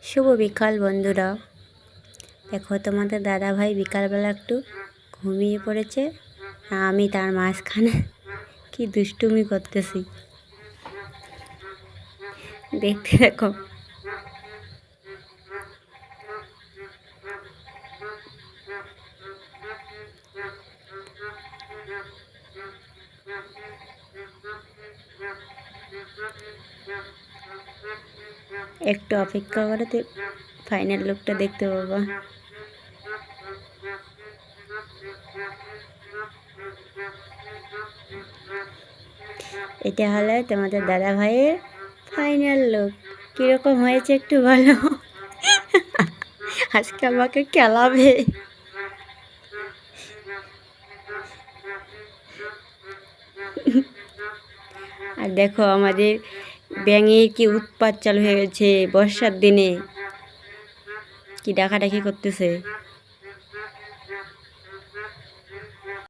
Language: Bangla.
শুভ বিকাল বন্ধুরা। দেখো তোমাদের দাদা ভাই বিকালবেলা একটু ঘুমিয়ে পড়েছে, আর আমি তার মাঝখানে কি দুষ্টুমি করতেছি দেখতে দেখো। একটু অপেক্ষা করে ফাইনাল লুকটা দেখতে পাবা। এটা হলো তোমাদের দাদা ভাইয়ের ফাইনাল লুক। কীরকম হয়েছে একটু বলো। আজকে আমাকে খেলাবে। আর দেখো আমাদের ব্যাঙের কি উৎপাত চালু হয়ে গেছে বর্ষার দিনে, কি ডাকাডাকি করতেছে।